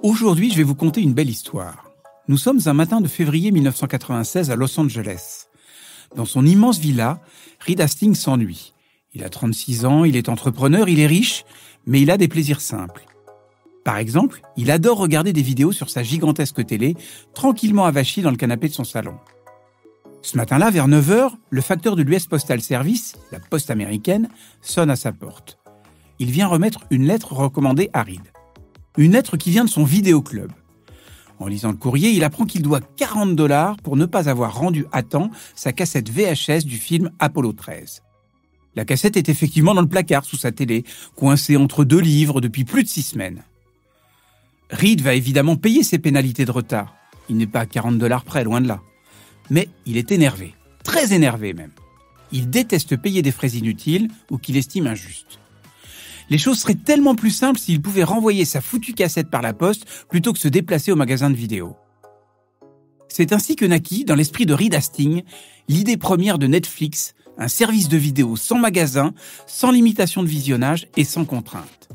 Aujourd'hui, je vais vous conter une belle histoire. Nous sommes un matin de février 1996 à Los Angeles. Dans son immense villa, Reed Hastings s'ennuie. Il a 36 ans, il est entrepreneur, il est riche, mais il a des plaisirs simples. Par exemple, il adore regarder des vidéos sur sa gigantesque télé, tranquillement avachi dans le canapé de son salon. Ce matin-là, vers 9h, le facteur de l'US Postal Service, la poste américaine, sonne à sa porte. Il vient remettre une lettre recommandée à Reed. Une lettre qui vient de son vidéoclub. En lisant le courrier, il apprend qu'il doit $40 pour ne pas avoir rendu à temps sa cassette VHS du film Apollo 13. La cassette est effectivement dans le placard sous sa télé, coincée entre deux livres depuis plus de 6 semaines. Reed va évidemment payer ses pénalités de retard. Il n'est pas à $40 près, loin de là. Mais il est énervé, très énervé même. Il déteste payer des frais inutiles ou qu'il estime injustes. Les choses seraient tellement plus simples s'il pouvait renvoyer sa foutue cassette par la poste plutôt que se déplacer au magasin de vidéo. C'est ainsi que naquit, dans l'esprit de Reed Hastings, l'idée première de Netflix, un service de vidéo sans magasin, sans limitation de visionnage et sans contrainte.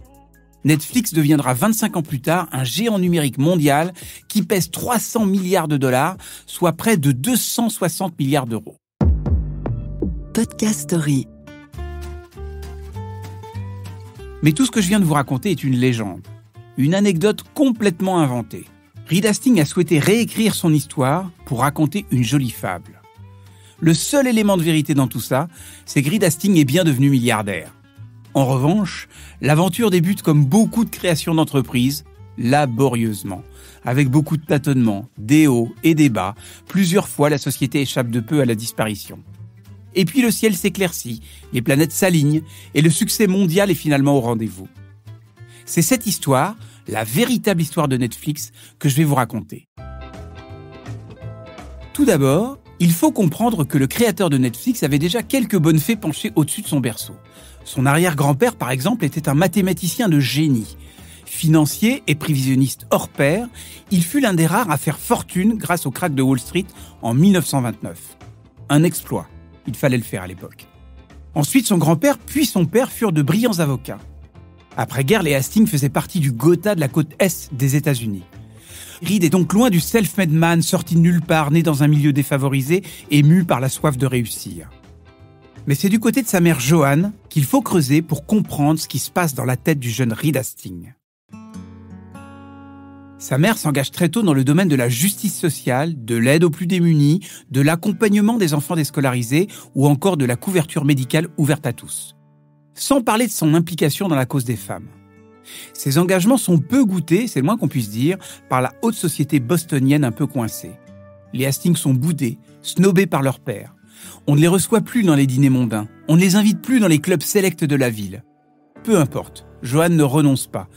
Netflix deviendra 25 ans plus tard un géant numérique mondial qui pèse 300 milliards de dollars, soit près de 260 milliards d'euros. Podcast Story. Mais tout ce que je viens de vous raconter est une légende, une anecdote complètement inventée. Reed Hastings a souhaité réécrire son histoire pour raconter une jolie fable. Le seul élément de vérité dans tout ça, c'est que Reed Hastings est bien devenu milliardaire. En revanche, l'aventure débute comme beaucoup de créations d'entreprises, laborieusement, avec beaucoup de tâtonnements, des hauts et des bas. Plusieurs fois, la société échappe de peu à la disparition. Et puis le ciel s'éclaircit, les planètes s'alignent et le succès mondial est finalement au rendez-vous. C'est cette histoire, la véritable histoire de Netflix, que je vais vous raconter. Tout d'abord, il faut comprendre que le créateur de Netflix avait déjà quelques bonnes fées penchées au-dessus de son berceau. Son arrière-grand-père, par exemple, était un mathématicien de génie. Financier et prévisionniste hors pair, il fut l'un des rares à faire fortune grâce au krach de Wall Street en 1929. Un exploit. Il fallait le faire à l'époque. Ensuite, son grand-père puis son père furent de brillants avocats. Après-guerre, les Hastings faisaient partie du Gotha de la côte est des États-Unis. Reed est donc loin du self-made man sorti de nulle part, né dans un milieu défavorisé et mu par la soif de réussir. Mais c'est du côté de sa mère Joanne qu'il faut creuser pour comprendre ce qui se passe dans la tête du jeune Reed Hastings. Sa mère s'engage très tôt dans le domaine de la justice sociale, de l'aide aux plus démunis, de l'accompagnement des enfants déscolarisés ou encore de la couverture médicale ouverte à tous. Sans parler de son implication dans la cause des femmes. Ses engagements sont peu goûtés, c'est le moins qu'on puisse dire, par la haute société bostonienne un peu coincée. Les Hastings sont boudés, snobés par leur père. On ne les reçoit plus dans les dîners mondains. On ne les invite plus dans les clubs sélects de la ville. Peu importe, Joanne ne renonce pas.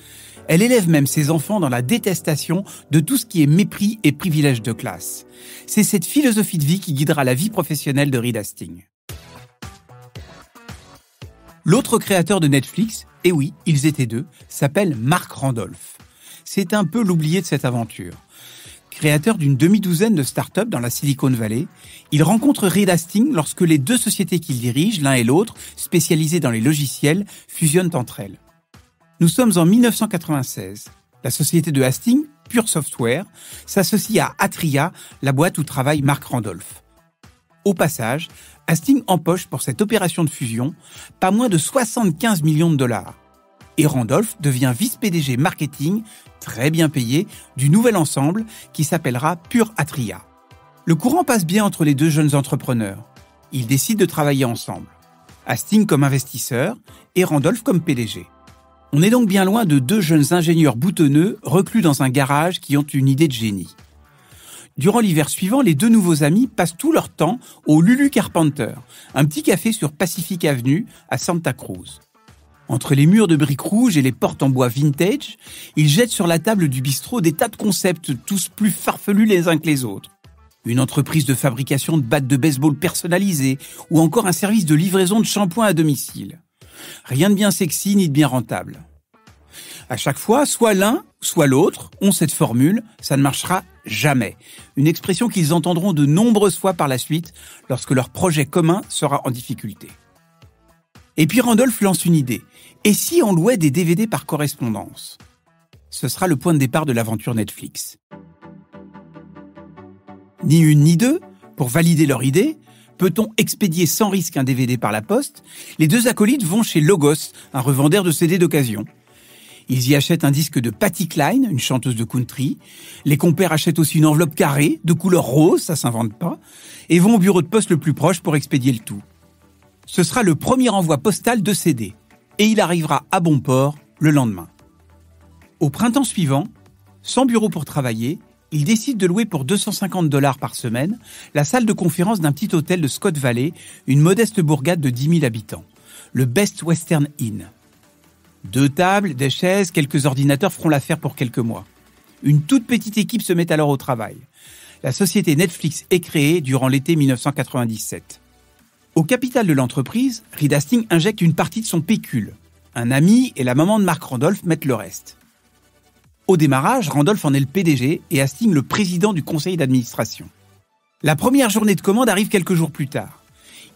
Elle élève même ses enfants dans la détestation de tout ce qui est mépris et privilège de classe. C'est cette philosophie de vie qui guidera la vie professionnelle de Reed Hastings. L'autre créateur de Netflix, et oui, ils étaient deux, s'appelle Marc Randolph. C'est un peu l'oublié de cette aventure. Créateur d'une demi-douzaine de start-up dans la Silicon Valley, il rencontre Reed Hastings lorsque les deux sociétés qu'il dirige, l'un et l'autre, spécialisées dans les logiciels, fusionnent entre elles. Nous sommes en 1996. La société de Hastings, Pure Software, s'associe à Atria, la boîte où travaille Marc Randolph. Au passage, Hastings empoche pour cette opération de fusion pas moins de 75 millions de dollars. Et Randolph devient vice-PDG marketing, très bien payé, du nouvel ensemble qui s'appellera Pure Atria. Le courant passe bien entre les deux jeunes entrepreneurs. Ils décident de travailler ensemble. Hastings comme investisseur et Randolph comme PDG. On est donc bien loin de deux jeunes ingénieurs boutonneux reclus dans un garage qui ont une idée de génie. Durant l'hiver suivant, les deux nouveaux amis passent tout leur temps au Lulu Carpenter, un petit café sur Pacific Avenue à Santa Cruz. Entre les murs de briques rouges et les portes en bois vintage, ils jettent sur la table du bistrot des tas de concepts, tous plus farfelus les uns que les autres. Une entreprise de fabrication de battes de baseball personnalisées ou encore un service de livraison de shampoing à domicile. Rien de bien sexy ni de bien rentable. À chaque fois, soit l'un, soit l'autre ont cette formule, ça ne marchera jamais. Une expression qu'ils entendront de nombreuses fois par la suite lorsque leur projet commun sera en difficulté. Et puis Randolph lance une idée. Et si on louait des DVD par correspondance ? Ce sera le point de départ de l'aventure Netflix. Ni une ni deux, pour valider leur idée, peut-on expédier sans risque un DVD par la poste, les deux acolytes vont chez Logos, un revendeur de CD d'occasion. Ils y achètent un disque de Patsy Cline, une chanteuse de country. Les compères achètent aussi une enveloppe carrée, de couleur rose, ça s'invente pas, et vont au bureau de poste le plus proche pour expédier le tout. Ce sera le premier envoi postal de CD, et il arrivera à bon port le lendemain. Au printemps suivant, sans bureau pour travailler, ils décident de louer pour $250 par semaine la salle de conférence d'un petit hôtel de Scott Valley, une modeste bourgade de 10 000 habitants, le Best Western Inn. 2 tables, des chaises, quelques ordinateurs feront l'affaire pour quelques mois. Une toute petite équipe se met alors au travail. La société Netflix est créée durant l'été 1997. Au capital de l'entreprise, Reed Hastings injecte une partie de son pécule. Un ami et la maman de Mark Randolph mettent le reste. Au démarrage, Randolph en est le PDG et Hastings le président du conseil d'administration. La première journée de commande arrive quelques jours plus tard.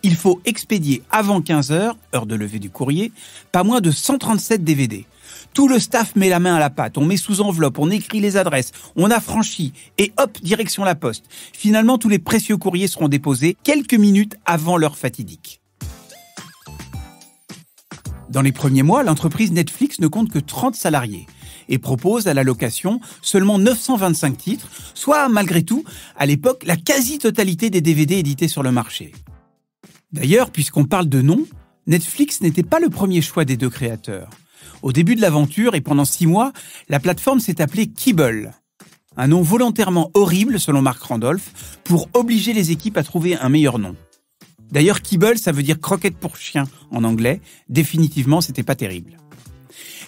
Il faut expédier avant 15h, heure de levée du courrier, pas moins de 137 DVD. Tout le staff met la main à la pâte, on met sous enveloppe, on écrit les adresses, on affranchit et hop, direction la poste. Finalement, tous les précieux courriers seront déposés quelques minutes avant l'heure fatidique. Dans les premiers mois, l'entreprise Netflix ne compte que 30 salariés et propose à la location seulement 925 titres, soit malgré tout, à l'époque, la quasi-totalité des DVD édités sur le marché. D'ailleurs, puisqu'on parle de nom, Netflix n'était pas le premier choix des deux créateurs. Au début de l'aventure et pendant 6 mois, la plateforme s'est appelée Kibble. Un nom volontairement horrible, selon Mark Randolph, pour obliger les équipes à trouver un meilleur nom. D'ailleurs, Kibble, ça veut dire croquette pour chien en anglais. Définitivement, c'était pas terrible.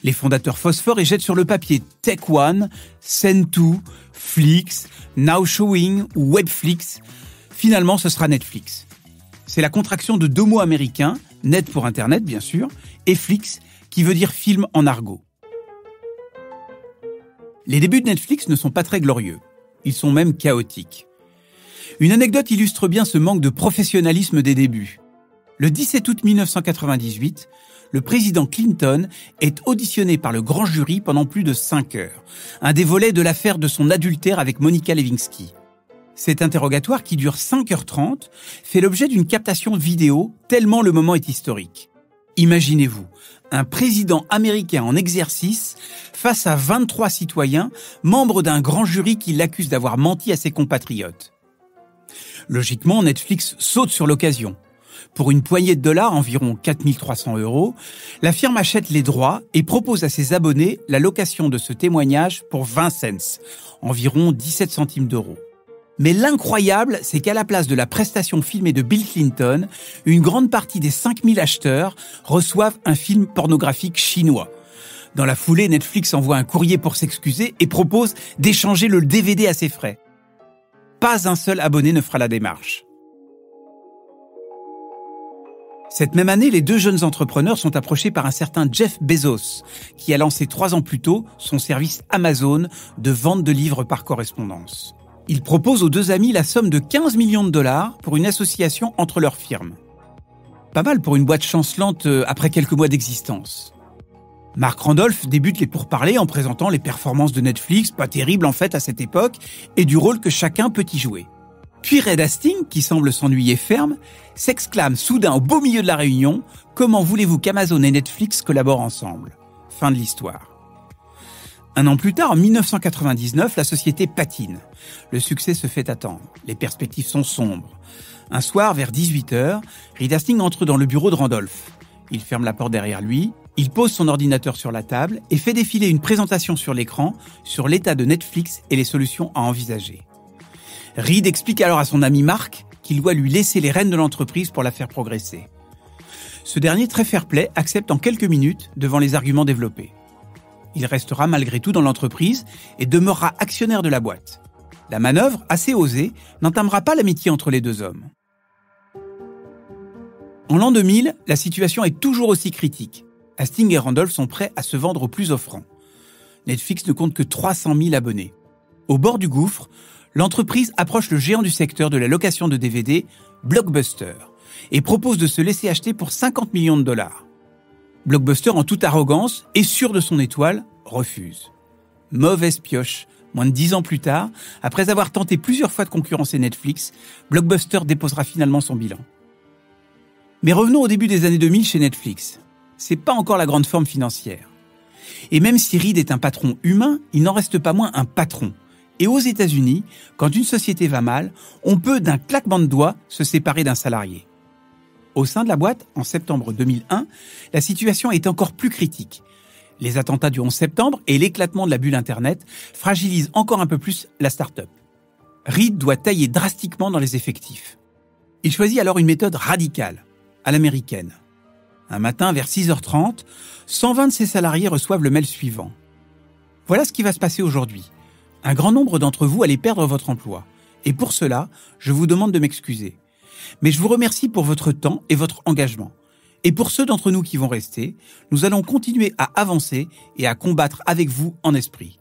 Les fondateurs phosphorent et jettent sur le papier Tech One, Send2, Flix, Now Showing ou Webflix. Finalement, ce sera Netflix. C'est la contraction de 2 mots américains, net pour Internet bien sûr, et Flix, qui veut dire film en argot. Les débuts de Netflix ne sont pas très glorieux. Ils sont même chaotiques. Une anecdote illustre bien ce manque de professionnalisme des débuts. Le 17 août 1998, le président Clinton est auditionné par le grand jury pendant plus de 5 heures. Un des volets de l'affaire de son adultère avec Monica Lewinsky. Cet interrogatoire, qui dure 5h30, fait l'objet d'une captation vidéo tellement le moment est historique. Imaginez-vous, un président américain en exercice face à 23 citoyens, membres d'un grand jury qui l'accuse d'avoir menti à ses compatriotes. Logiquement, Netflix saute sur l'occasion. Pour une poignée de dollars, environ 4 300 €, la firme achète les droits et propose à ses abonnés la location de ce témoignage pour 20 cents, environ 17 centimes d'euros. Mais l'incroyable, c'est qu'à la place de la prestation filmée de Bill Clinton, une grande partie des 5000 acheteurs reçoivent un film pornographique chinois. Dans la foulée, Netflix envoie un courrier pour s'excuser et propose d'échanger le DVD à ses frais. Pas un seul abonné ne fera la démarche. Cette même année, les 2 jeunes entrepreneurs sont approchés par un certain Jeff Bezos, qui a lancé 3 ans plus tôt son service Amazon de vente de livres par correspondance. Il propose aux 2 amis la somme de 15 millions de dollars pour une association entre leurs firmes. Pas mal pour une boîte chancelante après quelques mois d'existence. Mark Randolph débute les pourparlers en présentant les performances de Netflix, pas terribles en fait à cette époque, et du rôle que chacun peut y jouer. Puis Reed Hastings, qui semble s'ennuyer ferme, s'exclame soudain au beau milieu de la réunion « Comment voulez-vous qu'Amazon et Netflix collaborent ensemble ?» Fin de l'histoire. 1 an plus tard, en 1999, la société patine. Le succès se fait attendre. Les perspectives sont sombres. Un soir, vers 18h, Reed Hastings entre dans le bureau de Randolph. Il ferme la porte derrière lui, il pose son ordinateur sur la table et fait défiler une présentation sur l'écran sur l'état de Netflix et les solutions à envisager. Reed explique alors à son ami Mark qu'il doit lui laisser les rênes de l'entreprise pour la faire progresser. Ce dernier, très fair-play, accepte en quelques minutes devant les arguments développés. Il restera malgré tout dans l'entreprise et demeurera actionnaire de la boîte. La manœuvre, assez osée, n'entamera pas l'amitié entre les 2 hommes. En l'an 2000, la situation est toujours aussi critique. Hastings et Randolph sont prêts à se vendre au plus offrant. Netflix ne compte que 300 000 abonnés. Au bord du gouffre, l'entreprise approche le géant du secteur de la location de DVD, Blockbuster, et propose de se laisser acheter pour 50 millions de dollars. Blockbuster, en toute arrogance et sûr de son étoile, refuse. Mauvaise pioche. Moins de 10 ans plus tard, après avoir tenté plusieurs fois de concurrencer Netflix, Blockbuster déposera finalement son bilan. Mais revenons au début des années 2000 chez Netflix. C'est pas encore la grande forme financière. Et même si Reed est un patron humain, il n'en reste pas moins un patron. Et aux États-Unis, quand une société va mal, on peut d'un claquement de doigts se séparer d'un salarié. Au sein de la boîte, en septembre 2001, la situation est encore plus critique. Les attentats du 11 septembre et l'éclatement de la bulle Internet fragilisent encore un peu plus la start-up. Reed doit tailler drastiquement dans les effectifs. Il choisit alors une méthode radicale, à l'américaine. Un matin, vers 6h30, 120 de ses salariés reçoivent le mail suivant. Voilà ce qui va se passer aujourd'hui. Un grand nombre d'entre vous allez perdre votre emploi. Et pour cela, je vous demande de m'excuser. Mais je vous remercie pour votre temps et votre engagement. Et pour ceux d'entre nous qui vont rester, nous allons continuer à avancer et à combattre avec vous en esprit.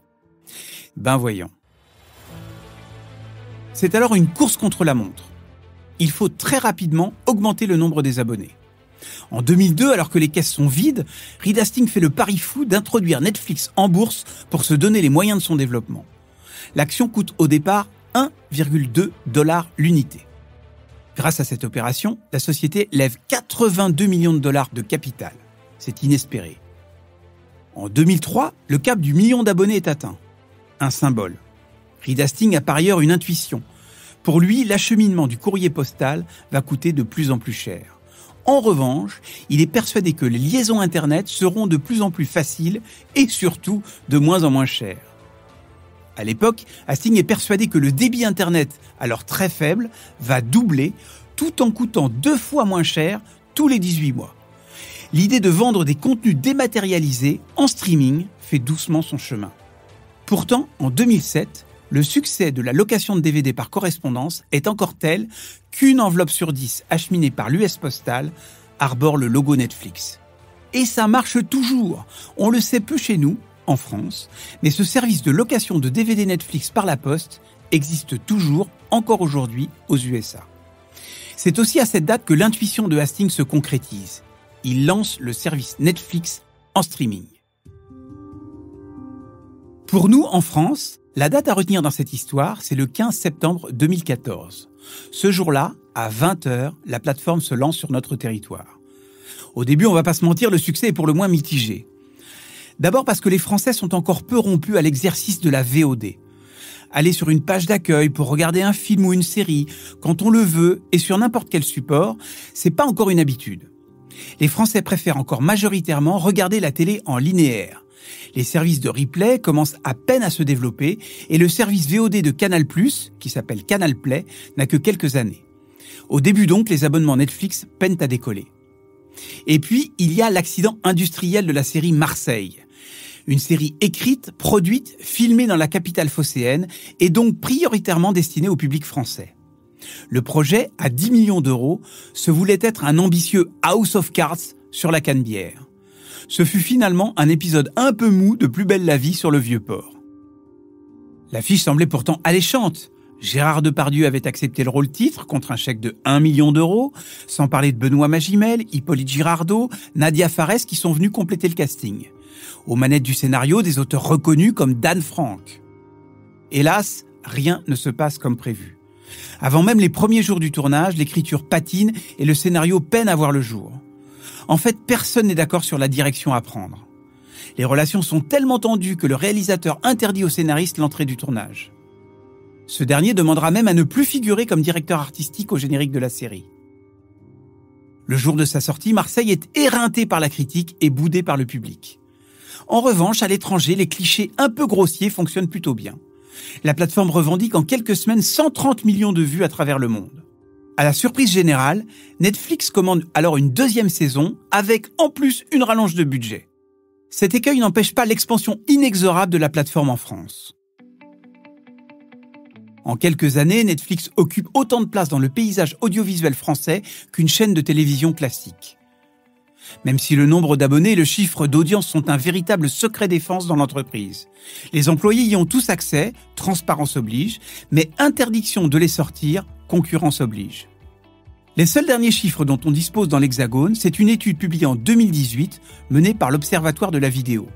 Ben voyons. C'est alors une course contre la montre. Il faut très rapidement augmenter le nombre des abonnés. En 2002, alors que les caisses sont vides, Reed Hastings fait le pari fou d'introduire Netflix en bourse pour se donner les moyens de son développement. L'action coûte au départ 1,2 $ l'unité. Grâce à cette opération, la société lève 82 millions de dollars de capital. C'est inespéré. En 2003, le cap du million d'abonnés est atteint. Un symbole. Reed Hastings a par ailleurs une intuition. Pour lui, l'acheminement du courrier postal va coûter de plus en plus cher. En revanche, il est persuadé que les liaisons Internet seront de plus en plus faciles et surtout de moins en moins chères. À l'époque, Hastings est persuadé que le débit Internet, alors très faible, va doubler tout en coûtant 2 fois moins cher tous les 18 mois. L'idée de vendre des contenus dématérialisés en streaming fait doucement son chemin. Pourtant, en 2007, le succès de la location de DVD par correspondance est encore tel qu'une enveloppe sur 10 acheminée par l'US Postal arbore le logo Netflix. Et ça marche toujours. On le sait peu chez nous, en France, mais ce service de location de DVD Netflix par la poste existe toujours, encore aujourd'hui, aux USA. C'est aussi à cette date que l'intuition de Hastings se concrétise. Il lance le service Netflix en streaming. Pour nous, en France, la date à retenir dans cette histoire, c'est le 15 septembre 2014. Ce jour-là, à 20h, la plateforme se lance sur notre territoire. Au début, on va pas se mentir, le succès est pour le moins mitigé. D'abord parce que les Français sont encore peu rompus à l'exercice de la VOD. Aller sur une page d'accueil pour regarder un film ou une série, quand on le veut et sur n'importe quel support, c'est pas encore une habitude. Les Français préfèrent encore majoritairement regarder la télé en linéaire. Les services de replay commencent à peine à se développer et le service VOD de Canal+, qui s'appelle Canal Play, n'a que quelques années. Au début donc, les abonnements Netflix peinent à décoller. Et puis, il y a l'accident industriel de la série Marseille. Une série écrite, produite, filmée dans la capitale phocéenne et donc prioritairement destinée au public français. Le projet, à 10 millions d'euros, se voulait être un ambitieux House of Cards sur la Canebière. Ce fut finalement un épisode un peu mou de Plus belle la vie sur le Vieux-Port. L'affiche semblait pourtant alléchante. Gérard Depardieu avait accepté le rôle-titre contre un chèque de 1 million d'euros, sans parler de Benoît Magimel, Hippolyte Girardot, Nadia Fares qui sont venus compléter le casting. Aux manettes du scénario, des auteurs reconnus comme Dan Frank. Hélas, rien ne se passe comme prévu. Avant même les premiers jours du tournage, l'écriture patine et le scénario peine à voir le jour. En fait, personne n'est d'accord sur la direction à prendre. Les relations sont tellement tendues que le réalisateur interdit au scénariste l'entrée du tournage. Ce dernier demandera même à ne plus figurer comme directeur artistique au générique de la série. Le jour de sa sortie, Marseille est éreinté par la critique et boudé par le public. En revanche, à l'étranger, les clichés un peu grossiers fonctionnent plutôt bien. La plateforme revendique en quelques semaines 130 millions de vues à travers le monde. À la surprise générale, Netflix commande alors une 2e saison avec en plus une rallonge de budget. Cet écueil n'empêche pas l'expansion inexorable de la plateforme en France. En quelques années, Netflix occupe autant de place dans le paysage audiovisuel français qu'une chaîne de télévision classique. Même si le nombre d'abonnés et le chiffre d'audience sont un véritable secret défense dans l'entreprise. Les employés y ont tous accès, transparence oblige, mais interdiction de les sortir, concurrence oblige. Les seuls derniers chiffres dont on dispose dans l'Hexagone, c'est une étude publiée en 2018 menée par l'Observatoire de la vidéo.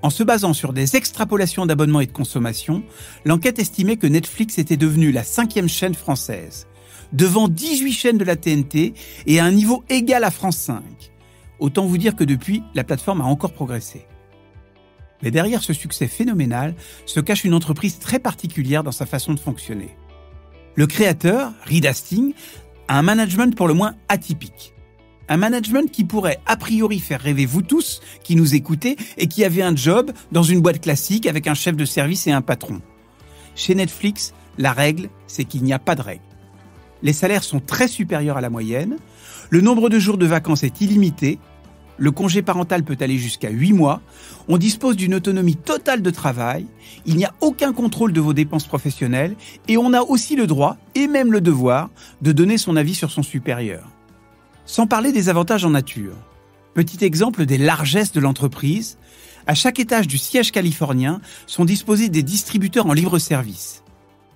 En se basant sur des extrapolations d'abonnements et de consommation, l'enquête estimait que Netflix était devenue la 5e chaîne française, devant 18 chaînes de la TNT et à un niveau égal à France 5. Autant vous dire que depuis, la plateforme a encore progressé. Mais derrière ce succès phénoménal se cache une entreprise très particulière dans sa façon de fonctionner. Le créateur, Reed Hastings, a un management pour le moins atypique. Un management qui pourrait a priori faire rêver vous tous qui nous écoutez et qui avez un job dans une boîte classique avec un chef de service et un patron. Chez Netflix, la règle, c'est qu'il n'y a pas de règle. Les salaires sont très supérieurs à la moyenne, le nombre de jours de vacances est illimité, le congé parental peut aller jusqu'à 8 mois, on dispose d'une autonomie totale de travail, il n'y a aucun contrôle de vos dépenses professionnelles et on a aussi le droit, et même le devoir, de donner son avis sur son supérieur. Sans parler des avantages en nature. Petit exemple des largesses de l'entreprise, à chaque étage du siège californien sont disposés des distributeurs en libre-service.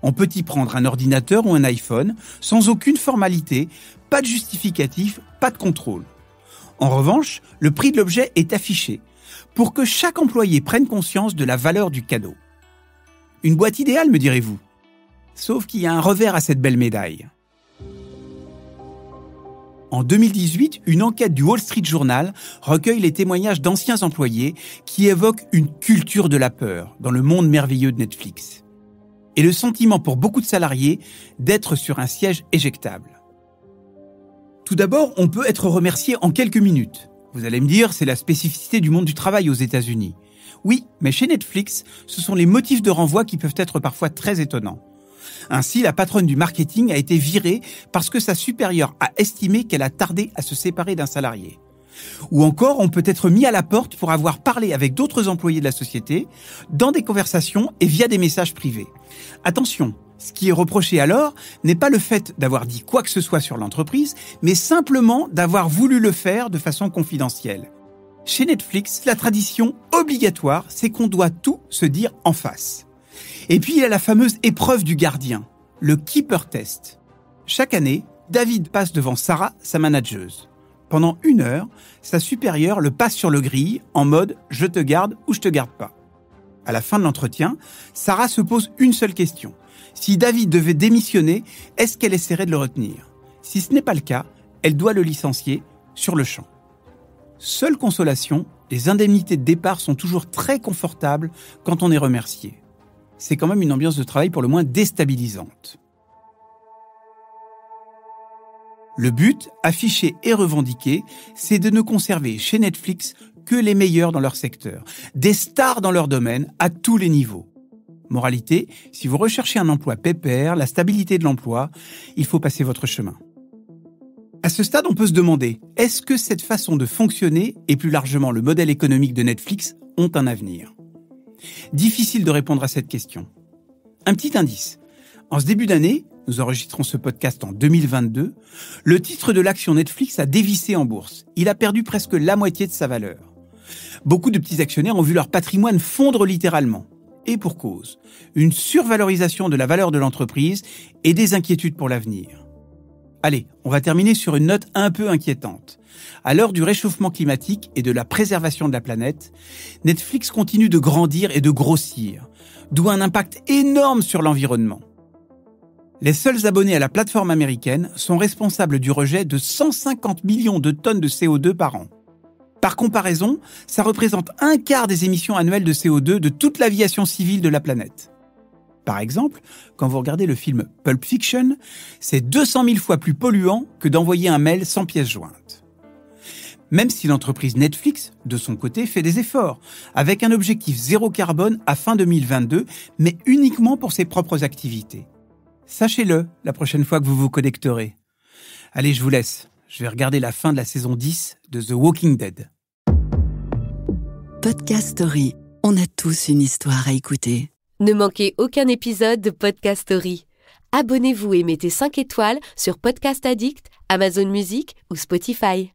On peut y prendre un ordinateur ou un iPhone, sans aucune formalité, pas de justificatif, pas de contrôle. En revanche, le prix de l'objet est affiché, pour que chaque employé prenne conscience de la valeur du cadeau. Une boîte idéale, me direz-vous. Sauf qu'il y a un revers à cette belle médaille. En 2018, une enquête du Wall Street Journal recueille les témoignages d'anciens employés qui évoquent une culture de la peur dans le monde merveilleux de Netflix. Et le sentiment pour beaucoup de salariés d'être sur un siège éjectable. Tout d'abord, on peut être remercié en quelques minutes. Vous allez me dire, c'est la spécificité du monde du travail aux États-Unis. Oui, mais chez Netflix, ce sont les motifs de renvoi qui peuvent être parfois très étonnants. Ainsi, la patronne du marketing a été virée parce que sa supérieure a estimé qu'elle a tardé à se séparer d'un salarié. Ou encore, on peut être mis à la porte pour avoir parlé avec d'autres employés de la société, dans des conversations et via des messages privés. Attention, ce qui est reproché alors n'est pas le fait d'avoir dit quoi que ce soit sur l'entreprise, mais simplement d'avoir voulu le faire de façon confidentielle. Chez Netflix, la tradition obligatoire, c'est qu'on doit tout se dire en face. Et puis, il y a la fameuse épreuve du gardien, le Keeper Test. Chaque année, David passe devant Sarah, sa manageuse. Pendant 1 heure, sa supérieure le passe sur le grill en mode « je te garde ou je te garde pas ». À la fin de l'entretien, Sarah se pose une seule question. Si David devait démissionner, est-ce qu'elle essaierait de le retenir ? Si ce n'est pas le cas, elle doit le licencier sur le champ. Seule consolation, les indemnités de départ sont toujours très confortables quand on est remercié. C'est quand même une ambiance de travail pour le moins déstabilisante. Le but, affiché et revendiqué, c'est de ne conserver chez Netflix que les meilleurs dans leur secteur, des stars dans leur domaine à tous les niveaux. Moralité, si vous recherchez un emploi pépère, la stabilité de l'emploi, il faut passer votre chemin. À ce stade, on peut se demander, est-ce que cette façon de fonctionner et plus largement le modèle économique de Netflix ont un avenir ? Difficile de répondre à cette question. Un petit indice. En ce début d'année, nous enregistrons ce podcast en 2022, le titre de l'action Netflix a dévissé en bourse. Il a perdu presque la moitié de sa valeur. Beaucoup de petits actionnaires ont vu leur patrimoine fondre littéralement. Et pour cause, une survalorisation de la valeur de l'entreprise et des inquiétudes pour l'avenir. Allez, on va terminer sur une note un peu inquiétante. À l'heure du réchauffement climatique et de la préservation de la planète, Netflix continue de grandir et de grossir, d'où un impact énorme sur l'environnement. Les seuls abonnés à la plateforme américaine sont responsables du rejet de 150 millions de tonnes de CO2 par an. Par comparaison, ça représente 1/4 des émissions annuelles de CO2 de toute l'aviation civile de la planète. Par exemple, quand vous regardez le film Pulp Fiction, c'est 200 000 fois plus polluant que d'envoyer un mail sans pièce jointe. Même si l'entreprise Netflix, de son côté, fait des efforts, avec un objectif zéro carbone à fin 2022, mais uniquement pour ses propres activités. Sachez-le la prochaine fois que vous vous connecterez. Allez, je vous laisse. Je vais regarder la fin de la saison 10 de The Walking Dead. Podcast Story. On a tous une histoire à écouter. Ne manquez aucun épisode de Podcast Story. Abonnez-vous et mettez 5 étoiles sur Podcast Addict, Amazon Music ou Spotify.